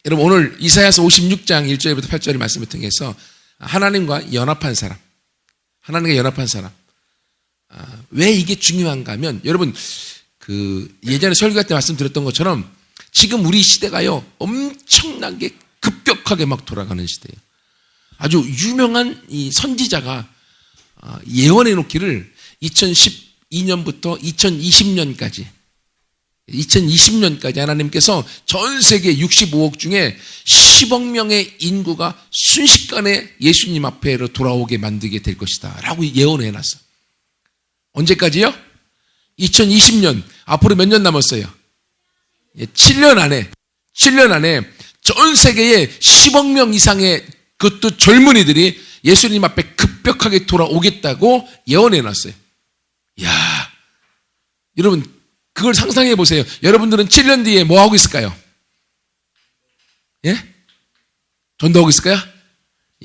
여러분 오늘 이사야서 56장 1절부터 8절의 말씀을 통해서 하나님과 연합한 사람, 하나님과 연합한 사람. 왜 이게 중요한가 하면 여러분 예전에 설교할 때 말씀드렸던 것처럼 지금 우리 시대가요 엄청나게 급격하게 막 돌아가는 시대예요. 아주 유명한 이 선지자가 예언해 놓기를 2012년부터 2020년까지 하나님께서 전 세계 65억 중에 10억 명의 인구가 순식간에 예수님 앞에로 돌아오게 만들게 될 것이다 라고 예언해 놨어. 언제까지요? 2020년, 앞으로 몇 년 남았어요? 7년 안에 전 세계에 10억 명 이상의 그것도 젊은이들이 예수님 앞에 급격하게 돌아오겠다고 예언해 놨어요. 이야, 여러분 그걸 상상해 보세요. 여러분들은 7년 뒤에 뭐 하고 있을까요? 예? 전도하고 있을까요?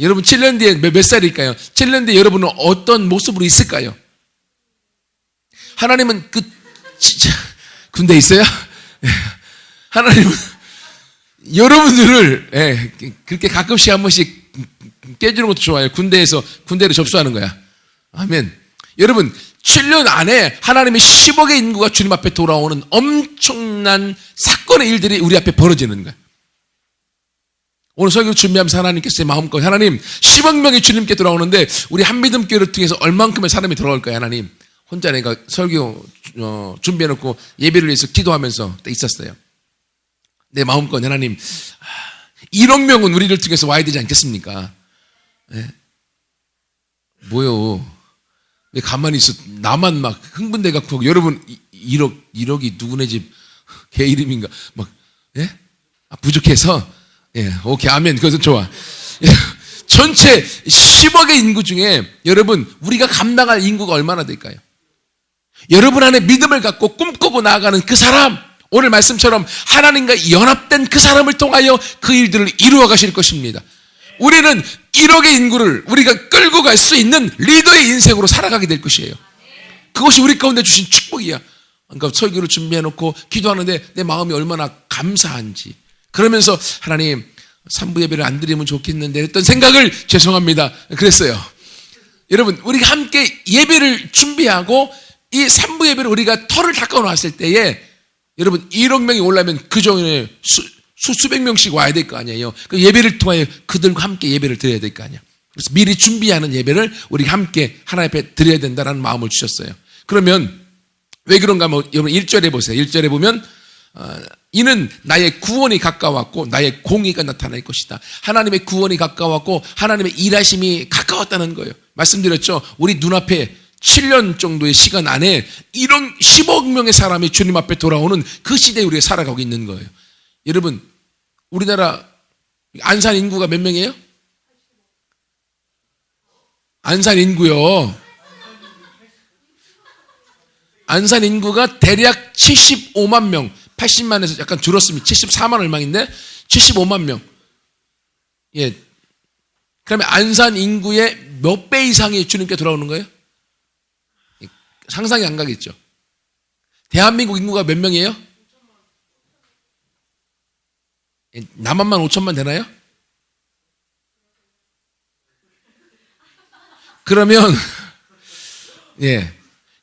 여러분 7년 뒤에 몇 살일까요? 7년 뒤에 여러분은 어떤 모습으로 있을까요? 하나님은 진짜 군대에 있어요? 하나님은 여러분들을 그렇게 가끔씩 한 번씩 깨주는 것도 좋아요. 군대로 접수하는 거야. 아멘. 여러분 7년 안에 하나님의 10억의 인구가 주님 앞에 돌아오는 엄청난 사건의 일들이 우리 앞에 벌어지는 거야. 오늘 설교 준비하면서 하나님께서 마음껏 하나님 10억 명이 주님께 돌아오는데 우리 한미듬교회를 통해서 얼만큼의 사람이 돌아올 거야 하나님. 혼자 내가 설교 준비해놓고 예배를 위해서 기도하면서 있었어요. 내 마음껏 하나님 1억 명은 우리를 통해서 와야 되지 않겠습니까? 네. 뭐요? 왜 가만히 있어? 나만 막 흥분돼갖고 여러분 1억이 누구네 집 개 이름인가? 막 예? 부족해서 오케이 아멘. 그것은 좋아. 전체 10억의 인구 중에 여러분 우리가 감당할 인구가 얼마나 될까요? 여러분 안에 믿음을 갖고 꿈꾸고 나아가는 그 사람, 오늘 말씀처럼 하나님과 연합된 그 사람을 통하여 그 일들을 이루어 가실 것입니다. 우리는 1억의 인구를 우리가 끌고 갈 수 있는 리더의 인생으로 살아가게 될 것이에요. 그것이 우리 가운데 주신 축복이야. 그러니까 설교를 준비해놓고 기도하는데 내 마음이 얼마나 감사한지, 그러면서 하나님 3부 예배를 안 드리면 좋겠는데 했던 생각을 죄송합니다 그랬어요. 여러분 우리가 함께 예배를 준비하고 이 3부 예배를 우리가 털을 닦아 놨을 때에 여러분 1억 명이 올라면 그 중에 수백 명씩 와야 될 거 아니에요. 그 예배를 통하여 그들과 함께 예배를 드려야 될 거 아니에요. 그래서 미리 준비하는 예배를 우리가 함께 하나님 앞에 드려야 된다는 마음을 주셨어요. 그러면 왜 그런가 하면 여러분 1절에 보세요. 1절에 보면 이는 나의 구원이 가까웠고 나의 공의가 나타날 것이다. 하나님의 구원이 가까웠고 하나님의 일하심이 가까웠다는 거예요. 말씀드렸죠. 우리 눈앞에 7년 정도의 시간 안에 이런 10억 명의 사람이 주님 앞에 돌아오는 그 시대에 우리가 살아가고 있는 거예요. 여러분 우리나라 안산 인구가 몇 명이에요? 안산 인구요. 안산 인구가 대략 75만 명, 80만에서 약간 줄었습니다. 74만 얼마인데 75만 명. 예. 그러면 안산 인구의 몇 배 이상이 주님께 돌아오는 거예요? 상상이 안 가겠죠. 대한민국 인구가 몇 명이에요? 남한만 5천만 되나요? 그러면 예,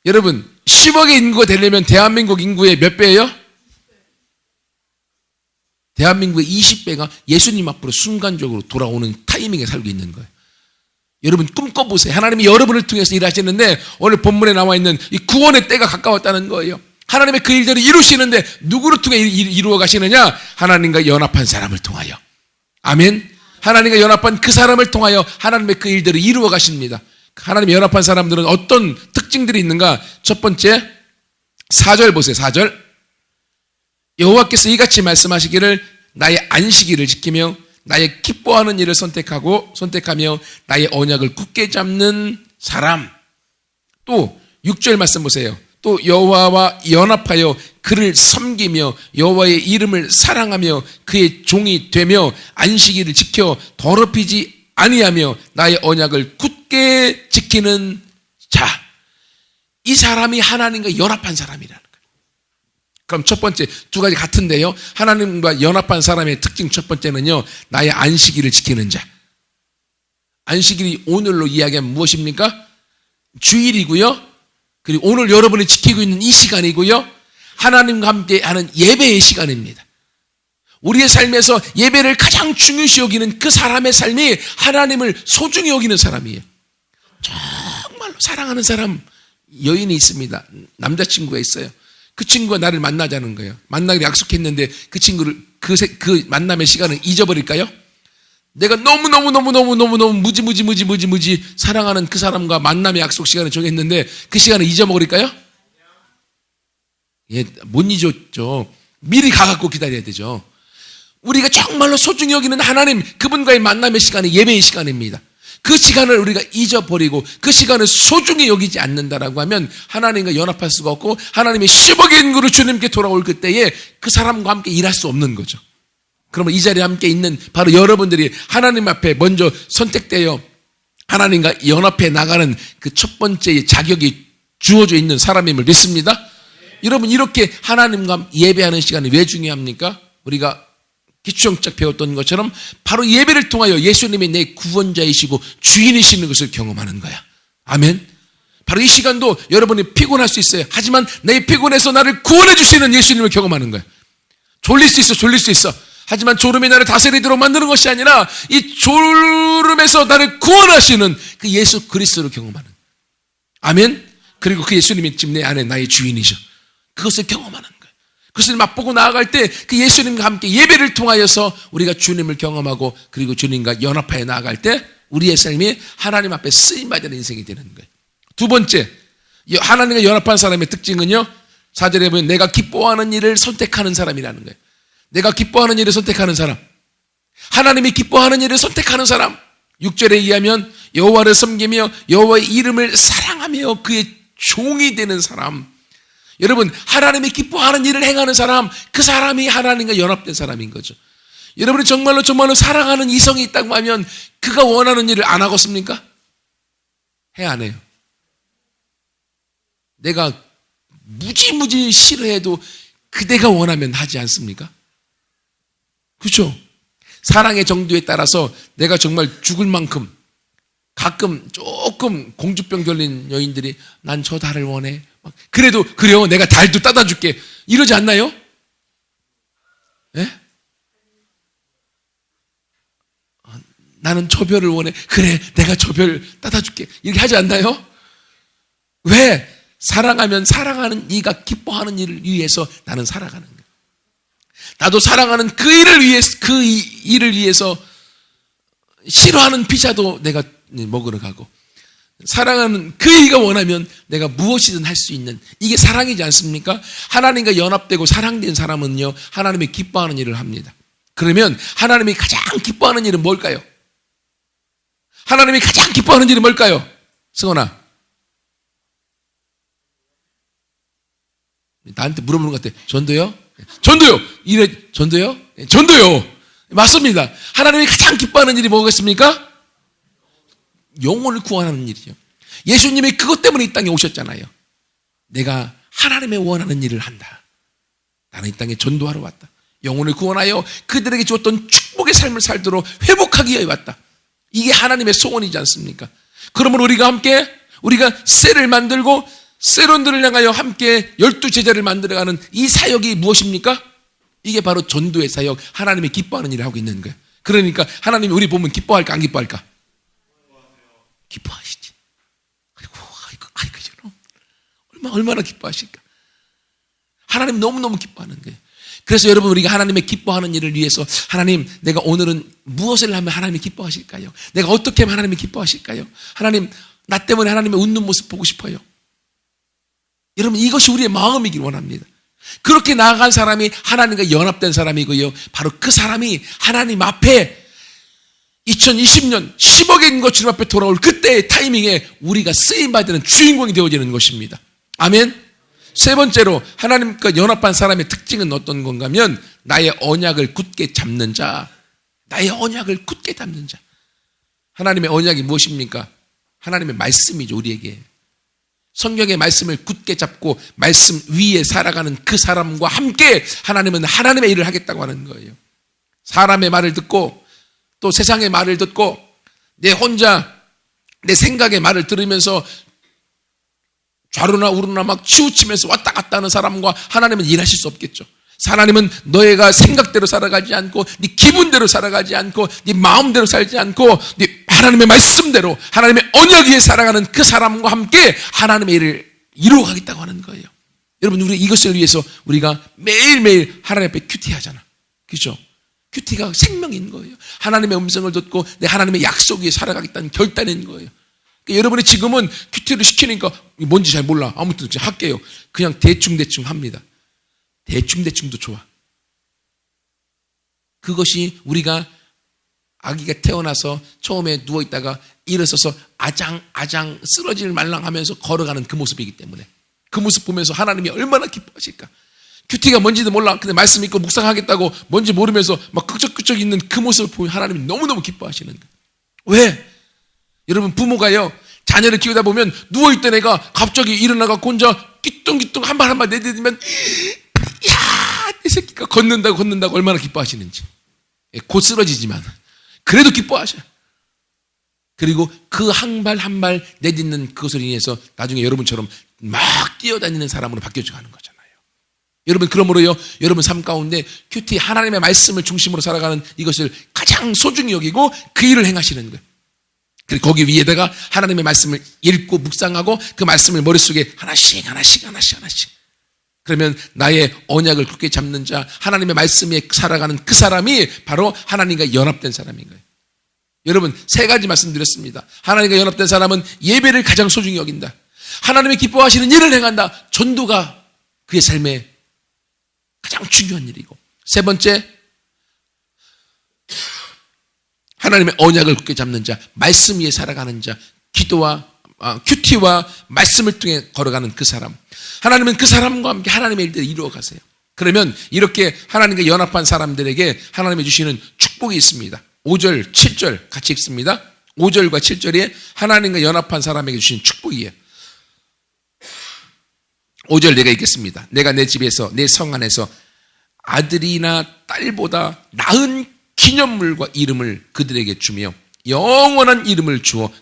여러분 10억의 인구가 되려면 대한민국 인구의 몇 배예요? 대한민국의 20배가 예수님 앞으로 순간적으로 돌아오는 타이밍에 살고 있는 거예요. 여러분 꿈꿔보세요. 하나님이 여러분을 통해서 일하시는데 오늘 본문에 나와 있는 이 구원의 때가 가까웠다는 거예요. 하나님의 그 일들을 이루시는데 누구를 통해 이루어 가시느냐? 하나님과 연합한 사람을 통하여. 아멘. 하나님과 연합한 그 사람을 통하여 하나님의 그 일들을 이루어 가십니다. 하나님과 연합한 사람들은 어떤 특징들이 있는가? 첫 번째 4절 보세요. 4절 여호와께서 이같이 말씀하시기를 나의 안식일을 지키며 나의 기뻐하는 일을 선택하며 나의 언약을 굳게 잡는 사람. 또 6절 말씀 보세요. 또 여호와와 연합하여 그를 섬기며 여호와의 이름을 사랑하며 그의 종이 되며 안식일을 지켜 더럽히지 아니하며 나의 언약을 굳게 지키는 자. 이 사람이 하나님과 연합한 사람이라는 거예요. 그럼 첫 번째 두 가지 같은데요. 하나님과 연합한 사람의 특징 첫 번째는요, 나의 안식일을 지키는 자. 안식일이 오늘로 이야기하면 무엇입니까? 주일이고요. 그리고 오늘 여러분이 지키고 있는 이 시간이고요. 하나님과 함께 하는 예배의 시간입니다. 우리의 삶에서 예배를 가장 중요시 여기는 그 사람의 삶이 하나님을 소중히 여기는 사람이에요. 정말로 사랑하는 사람, 여인이 있습니다. 남자친구가 있어요. 그 친구가 나를 만나자는 거예요. 만나기로 약속했는데 그 친구를 그 만남의 시간을 잊어버릴까요? 내가 너무 무지 사랑하는 그 사람과 만남의 약속 시간을 정했는데 그 시간을 잊어버릴까요? 예, 못 잊었죠. 미리 가갖고 기다려야 되죠. 우리가 정말로 소중히 여기는 하나님, 그분과의 만남의 시간이 예배의 시간입니다. 그 시간을 우리가 잊어버리고 그 시간을 소중히 여기지 않는다라고 하면 하나님과 연합할 수가 없고 하나님의 10억의 인구로 주님께 돌아올 그때에 그 사람과 함께 일할 수 없는 거죠. 그러면 이 자리에 함께 있는 바로 여러분들이 하나님 앞에 먼저 선택되어 하나님과 연합해 나가는 그 첫 번째 자격이 주어져 있는 사람임을 믿습니다. 여러분, 이렇게 하나님과 예배하는 시간이 왜 중요합니까? 우리가 기초영적 배웠던 것처럼 바로 예배를 통하여 예수님이 내 구원자이시고 주인이시는 것을 경험하는 거야. 아멘. 바로 이 시간도 여러분이 피곤할 수 있어요. 하지만 내 피곤해서 나를 구원해 주시는 예수님을 경험하는 거야. 졸릴 수 있어. 하지만 졸음이 나를 다스리도록 만드는 것이 아니라 이 졸음에서 나를 구원하시는 그 예수 그리스도를 경험하는 거야. 아멘. 그리고 그 예수님이 지금 내 안에 나의 주인이죠. 그것을 경험하는 거예요. 그것을 맛보고 나아갈 때 그 예수님과 함께 예배를 통하여서 우리가 주님을 경험하고 그리고 주님과 연합하여 나아갈 때 우리의 삶이 하나님 앞에 쓰임받는 인생이 되는 거예요. 두 번째, 하나님과 연합한 사람의 특징은요, 4절에 보면 내가 기뻐하는 일을 선택하는 사람이라는 거예요. 내가 기뻐하는 일을 선택하는 사람, 하나님이 기뻐하는 일을 선택하는 사람. 6절에 의하면 여호와를 섬기며 여호와의 이름을 사랑하며 그의 종이 되는 사람. 여러분, 하나님이 기뻐하는 일을 행하는 사람, 그 사람이 하나님과 연합된 사람인 거죠. 여러분이 정말로 사랑하는 이성이 있다고 하면 그가 원하는 일을 안 하겠습니까? 안 해요. 내가 무지 싫어해도 그대가 원하면 하지 않습니까? 그렇죠? 사랑의 정도에 따라서 내가 정말 죽을 만큼 가끔 조금 공주병 걸린 여인들이 난 저 달을 원해. 그래도 그래요. 내가 달도 따다 줄게. 이러지 않나요? 예? 나는 저 별을 원해. 그래, 내가 저 별 따다 줄게. 이렇게 하지 않나요? 왜? 사랑하면 사랑하는 이가 기뻐하는 일을 위해서 나는 살아가는 거예요. 나도 사랑하는 그 일을 위해서 싫어하는 피자도 내가 먹으러 가고 사랑하는 그 이가 원하면 내가 무엇이든 할 수 있는 이게 사랑이지 않습니까? 하나님과 연합되고 사랑된 사람은요, 하나님이 기뻐하는 일을 합니다. 그러면 하나님이 가장 기뻐하는 일은 뭘까요? 하나님이 가장 기뻐하는 일은 뭘까요? 승원아, 나한테 물어보는 것 같아. 전도요? 전도요. 맞습니다. 하나님이 가장 기뻐하는 일이 뭐겠습니까? 영혼을 구원하는 일이죠. 예수님이 그것 때문에 이 땅에 오셨잖아요. 내가 하나님의 원하는 일을 한다. 나는 이 땅에 전도하러 왔다. 영혼을 구원하여 그들에게 주었던 축복의 삶을 살도록 회복하기 위해 왔다. 이게 하나님의 소원이지 않습니까? 그러면 우리가 셀을 만들고 세론들을 향하여 함께 12제자를 만들어가는 이 사역이 무엇입니까? 이게 바로 전도의 사역, 하나님이 기뻐하는 일을 하고 있는 거예요. 그러니까 하나님이 우리 보면 기뻐할까 안 기뻐할까? 기뻐하시지. 그리고 여러분 얼마나 기뻐하실까? 하나님 너무너무 기뻐하는 거예요. 그래서 여러분, 우리가 하나님의 기뻐하는 일을 위해서 하나님, 내가 오늘은 무엇을 하면 하나님이 기뻐하실까요? 내가 어떻게 하면 하나님이 기뻐하실까요? 하나님, 나 때문에 하나님의 웃는 모습 보고 싶어요. 여러분, 이것이 우리의 마음이길 원합니다. 그렇게 나아간 사람이 하나님과 연합된 사람이고요. 바로 그 사람이 하나님 앞에 2020년 10억의 인구 주님 앞에 돌아올 그때의 타이밍에 우리가 쓰임받는 주인공이 되어지는 것입니다. 아멘. 세 번째로 하나님과 연합한 사람의 특징은 어떤 건가 하면 나의 언약을 굳게 잡는 자. 나의 언약을 굳게 잡는 자. 하나님의 언약이 무엇입니까? 하나님의 말씀이죠, 우리에게. 성경의 말씀을 굳게 잡고 말씀 위에 살아가는 그 사람과 함께 하나님은 하나님의 일을 하겠다고 하는 거예요. 사람의 말을 듣고 또 세상의 말을 듣고 내 혼자 내 생각의 말을 들으면서 좌로나 우로나 막 치우치면서 왔다 갔다 하는 사람과 하나님은 일하실 수 없겠죠. 하나님은 너희가 생각대로 살아가지 않고 네 기분대로 살아가지 않고 네 마음대로 살지 않고 네 하나님의 말씀대로 하나님의 언약 위에 살아가는 그 사람과 함께 하나님의 일을 이루어가겠다고 하는 거예요. 여러분, 우리 이것을 위해서 우리가 매일매일 하나님 앞에 큐티하잖아. 그렇죠? 큐티가 생명인 거예요. 하나님의 음성을 듣고 내 하나님의 약속 위에 살아가겠다는 결단인 거예요. 그러니까 여러분이 지금은 큐티를 시키니까 뭔지 잘 몰라. 아무튼 할게요. 그냥 대충대충 합니다. 대충대충도 좋아. 그것이 우리가 아기가 태어나서 처음에 누워있다가 일어서서 아장 쓰러질 말랑하면서 걸어가는 그 모습이기 때문에 그 모습 보면서 하나님이 얼마나 기뻐하실까. 큐티가 뭔지도 몰라. 근데 말씀 읽고 묵상하겠다고 뭔지 모르면서 막 끄적끄적 있는 그 모습을 보면 하나님이 너무너무 기뻐하시는 거예요. 왜? 여러분, 부모가요, 자녀를 키우다 보면 누워있던 애가 갑자기 일어나가 혼자 끼뚱끼뚱 한 발 한 발 내딛으면 야, 이 새끼가 걷는다고 얼마나 기뻐하시는지. 곧 쓰러지지만 그래도 기뻐하셔요. 그리고 그 한 발 한 발 내딛는 그것을 인해서 나중에 여러분처럼 막 뛰어다니는 사람으로 바뀌어져 가는 거잖아요. 여러분, 그러므로요, 여러분 삶 가운데 큐티 하나님의 말씀을 중심으로 살아가는 이것을 가장 소중히 여기고 그 일을 행하시는 거예요. 그리고 거기 위에다가 하나님의 말씀을 읽고 묵상하고 그 말씀을 머릿속에 하나씩 그러면 나의 언약을 굳게 잡는 자, 하나님의 말씀에 살아가는 그 사람이 바로 하나님과 연합된 사람인 거예요. 여러분, 세 가지 말씀드렸습니다. 하나님과 연합된 사람은 예배를 가장 소중히 여긴다. 하나님의 기뻐하시는 일을 행한다. 전도가 그의 삶의 가장 중요한 일이고, 세 번째, 하나님의 언약을 굳게 잡는 자, 말씀 위에 살아가는 자, 큐티와 말씀을 통해 걸어가는 그 사람. 하나님은 그 사람과 함께 하나님의 일들을 이루어 가세요. 그러면 이렇게 하나님과 연합한 사람들에게 하나님이 주시는 축복이 있습니다. 5절, 7절 같이 읽습니다. 5절과 7절에 하나님과 연합한 사람에게 주시는 축복이에요. 5절 내가 읽겠습니다. 내가 내 집에서 내 성 안에서 아들이나 딸보다 나은 기념물과 이름을 그들에게 주며 영원한 이름을 주어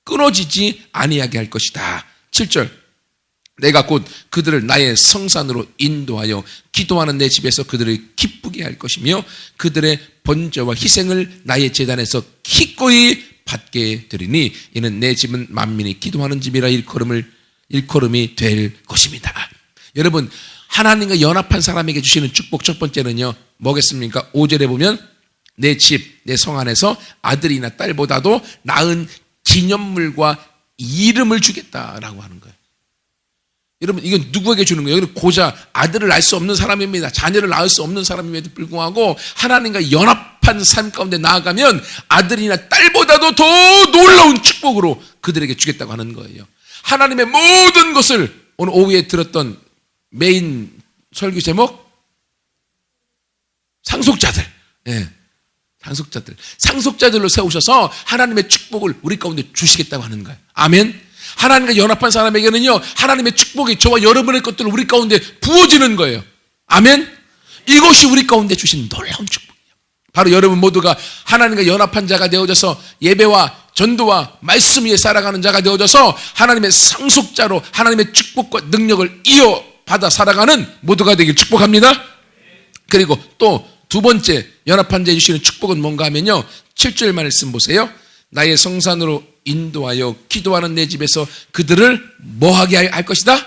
끊어지지 아니하게 할 것이다. 7절 내가 곧 그들을 나의 성산으로 인도하여 기도하는 내 집에서 그들을 기쁘게 할 것이며 그들의 번제와 희생을 나의 제단에서 기꺼이 받게 되리니 이는 내 집은 만민이 기도하는 집이라 일컬음이 될 것입니다. 여러분, 하나님과 연합한 사람에게 주시는 축복 첫 번째는요, 뭐겠습니까? 5절에 보면 내 집, 내 성 안에서 아들이나 딸보다도 나은 기념물과 이름을 주겠다라고 하는 거예요. 여러분, 이건 누구에게 주는 거예요? 이건 고자 아들을 낳을 수 없는 사람입니다. 자녀를 낳을 수 없는 사람임에도 불구하고 하나님과 연합한 삶 가운데 나아가면 아들이나 딸보다도 더 놀라운 축복으로 그들에게 주겠다고 하는 거예요. 하나님의 모든 것을 오늘 오후에 들었던 메인 설교 제목, 상속자들. 예. 상속자들로 세우셔서 하나님의 축복을 우리 가운데 주시겠다고 하는 거예요. 아멘. 하나님과 연합한 사람에게는요, 하나님의 축복이 저와 여러분의 것들을 우리 가운데 부어지는 거예요. 아멘. 이것이 우리 가운데 주신 놀라운 축복이에요. 바로 여러분 모두가 하나님과 연합한 자가 되어져서 예배와 전도와 말씀 위에 살아가는 자가 되어져서 하나님의 상속자로 하나님의 축복과 능력을 이어받아 살아가는 모두가 되길 축복합니다. 그리고 또 두 번째 연합한 자에 주시는 축복은 뭔가 하면요, 7절 말씀 보세요. 나의 성산으로 인도하여 기도하는 내 집에서 그들을 뭐하게 할 것이다?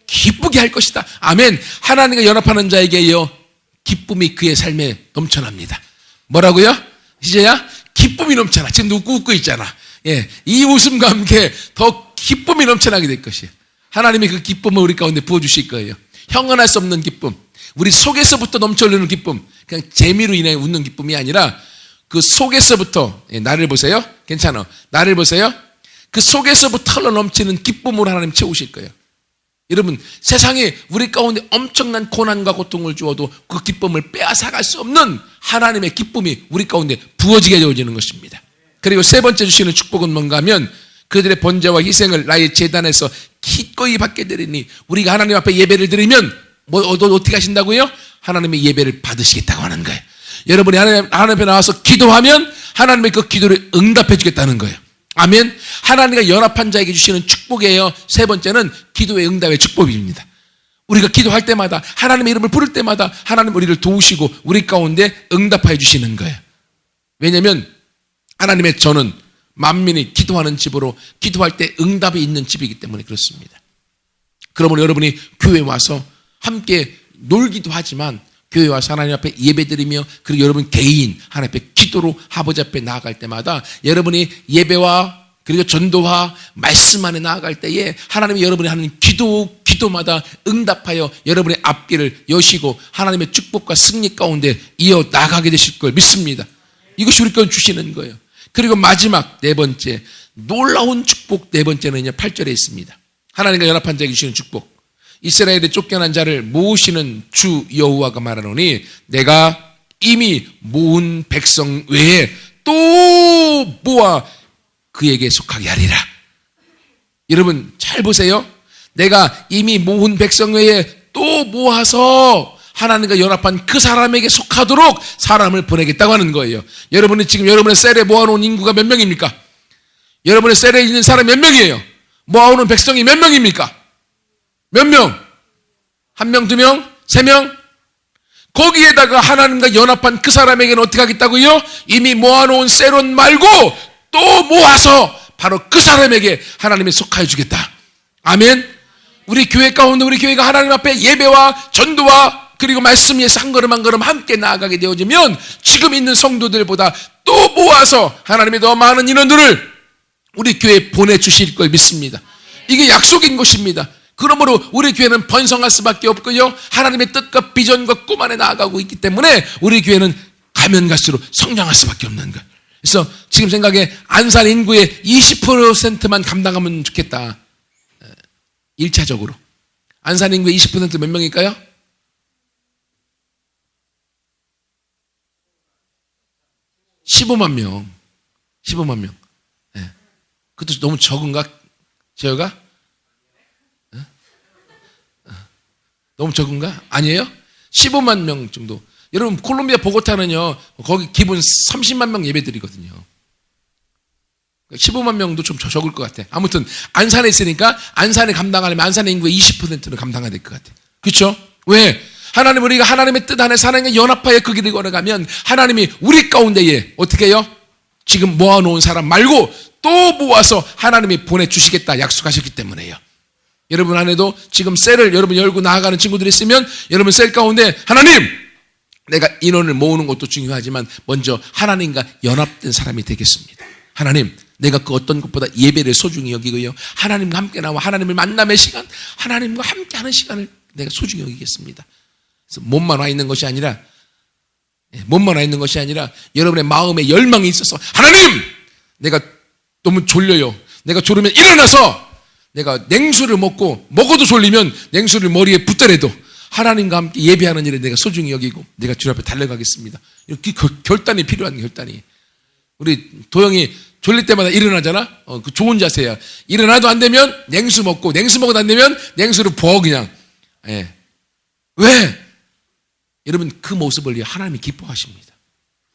기쁘게 할 것이다. 아멘. 하나님과 연합하는 자에게요, 기쁨이 그의 삶에 넘쳐납니다. 뭐라고요? 이제야 기쁨이 넘쳐나. 지금 웃고 있잖아. 예, 이 웃음과 함께 더 기쁨이 넘쳐나게 될 것이에요. 하나님이 그 기쁨을 우리 가운데 부어주실 거예요. 형언할 수 없는 기쁨, 우리 속에서부터 넘쳐 흐르는 기쁨, 그냥 재미로 인해 웃는 기쁨이 아니라 그 속에서부터, 나를 보세요. 괜찮아. 나를 보세요. 그 속에서부터 흘러 넘치는 기쁨으로 하나님 채우실 거예요. 여러분, 세상에 우리 가운데 엄청난 고난과 고통을 주어도 그 기쁨을 빼앗아갈 수 없는 하나님의 기쁨이 우리 가운데 부어지게 되어지는 것입니다. 그리고 세 번째 주시는 축복은 뭔가 하면 그들의 번제와 희생을 나의 제단에서 기꺼이 받게 되리니 우리가 하나님 앞에 예배를 드리면 어떻게 하신다고요? 하나님의 예배를 받으시겠다고 하는 거예요. 여러분이 하나님 앞에 나와서 기도하면 하나님의 그 기도를 응답해 주겠다는 거예요. 아멘. 하나님과 연합한 자에게 주시는 축복이에요. 세 번째는 기도의 응답의 축복입니다. 우리가 기도할 때마다 하나님의 이름을 부를 때마다 하나님 우리를 도우시고 우리 가운데 응답해 주시는 거예요. 왜냐하면 하나님의 저는 만민이 기도하는 집으로 기도할 때 응답이 있는 집이기 때문에 그렇습니다. 그러므로 여러분이 교회에 와서 함께 놀기도 하지만 교회 와서 하나님 앞에 예배드리며 그리고 여러분 개인 하나님 앞에 기도로 아버지 앞에 나아갈 때마다 여러분이 예배와 그리고 전도와 말씀 안에 나아갈 때에 하나님이 여러분이 하는 기도마다 응답하여 여러분의 앞길을 여시고 하나님의 축복과 승리 가운데 이어 나가게 되실 걸 믿습니다. 이것이 우리 건 주시는 거예요. 그리고 마지막 네 번째 놀라운 축복 네 번째는요 8절에 있습니다. 하나님과 연합한 자에게 주시는 축복. 이스라엘에 쫓겨난 자를 모으시는 주 여호와가 말하노니 내가 이미 모은 백성 외에 또 모아 그에게 속하게 하리라. 여러분 잘 보세요. 내가 이미 모은 백성 외에 또 모아서 하나님과 연합한 그 사람에게 속하도록 사람을 보내겠다고 하는 거예요. 여러분이 지금 여러분의 셀에 모아놓은 인구가 몇 명입니까? 여러분의 셀에 있는 사람이 몇 명이에요? 모아오는 백성이 몇 명입니까? 몇 명? 한 명, 두 명? 세 명? 거기에다가 하나님과 연합한 그 사람에게는 어떻게 하겠다고요? 이미 모아놓은 셀원 말고 또 모아서 바로 그 사람에게 하나님이 속하여 주겠다. 아멘. 우리 교회 가운데 우리 교회가 하나님 앞에 예배와 전도와 그리고 말씀 위에서 한 걸음 한 걸음 함께 나아가게 되어지면 지금 있는 성도들보다 또 모아서 하나님의 더 많은 인원들을 우리 교회에 보내주실 걸 믿습니다. 이게 약속인 것입니다. 그러므로 우리 교회는 번성할 수밖에 없고요. 하나님의 뜻과 비전과 꿈 안에 나아가고 있기 때문에 우리 교회는 가면 갈수록 성장할 수밖에 없는 거예요. 그래서 지금 생각에 안산 인구의 20%만 감당하면 좋겠다. 1차적으로. 안산 인구의 20% 몇 명일까요? 15만 명. 15만 명. 네. 그것도 너무 적은가? 제가? 네? 너무 적은가? 아니에요? 15만 명 정도. 여러분 콜롬비아 보고타는요. 거기 기본 30만 명 예배드리거든요. 15만 명도 좀 적을 것 같아. 아무튼 안산에 있으니까 안산에 감당하려면 안산의 인구의 20%는 감당해야 될 것 같아. 그렇죠? 왜? 하나님 우리가 하나님의 뜻 안에 하나님과 연합하여 그 길을 걸어가면 하나님이 우리 가운데에 어떻게 해요? 지금 모아놓은 사람 말고 또 모아서 하나님이 보내주시겠다 약속하셨기 때문에요. 여러분 안에도 지금 셀을 여러분 열고 나아가는 친구들이 있으면 여러분 셀 가운데 하나님 내가 인원을 모으는 것도 중요하지만 먼저 하나님과 연합된 사람이 되겠습니다. 하나님 내가 그 어떤 것보다 예배를 소중히 여기고요. 하나님과 함께 나와 하나님을 만남의 시간 하나님과 함께하는 시간을 내가 소중히 여기겠습니다. 그래서 몸만 와 있는 것이 아니라 여러분의 마음에 열망이 있어서 하나님 내가 너무 졸려요. 내가 졸으면 일어나서 내가 냉수를 먹어도 졸리면 냉수를 머리에 붓더라도 하나님과 함께 예배하는 일에 내가 소중히 여기고 내가 주님 앞에 달려가겠습니다. 이렇게 결단이 필요한 결단이. 우리 도영이 졸릴 때마다 일어나잖아. 그 좋은 자세야. 일어나도 안 되면 냉수 먹고 안 되면 냉수를 부어 그냥. 예. 왜? 여러분 그 모습을 하나님이 기뻐하십니다.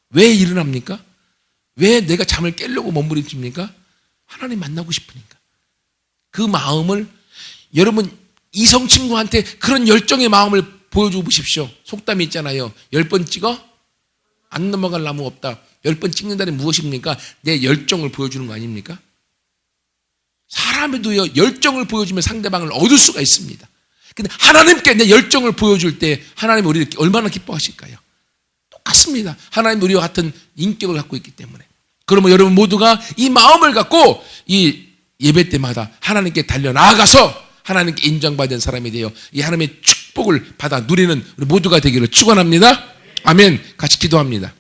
왜 일어납니까? 왜 내가 잠을 깨려고 몸부림칩니까? 하나님 만나고 싶으니까. 그 마음을 여러분 이성 친구한테 그런 열정의 마음을 보여주고 보십시오. 속담이 있잖아요. 10번 찍어? 안 넘어갈 나무 없다. 10번 찍는다는 무엇입니까? 내 열정을 보여주는 거 아닙니까? 사람에도요 열정을 보여주면 상대방을 얻을 수가 있습니다. 근데 하나님께 내 열정을 보여줄 때 하나님이 우리를 얼마나 기뻐하실까요? 똑같습니다. 하나님 우리와 같은 인격을 갖고 있기 때문에. 그러면 여러분 모두가 이 마음을 갖고 이 예배 때마다 하나님께 달려나가서 하나님께 인정받은 사람이 되어 이 하나님의 축복을 받아 누리는 우리 모두가 되기를 축원합니다. 아멘. 같이 기도합니다.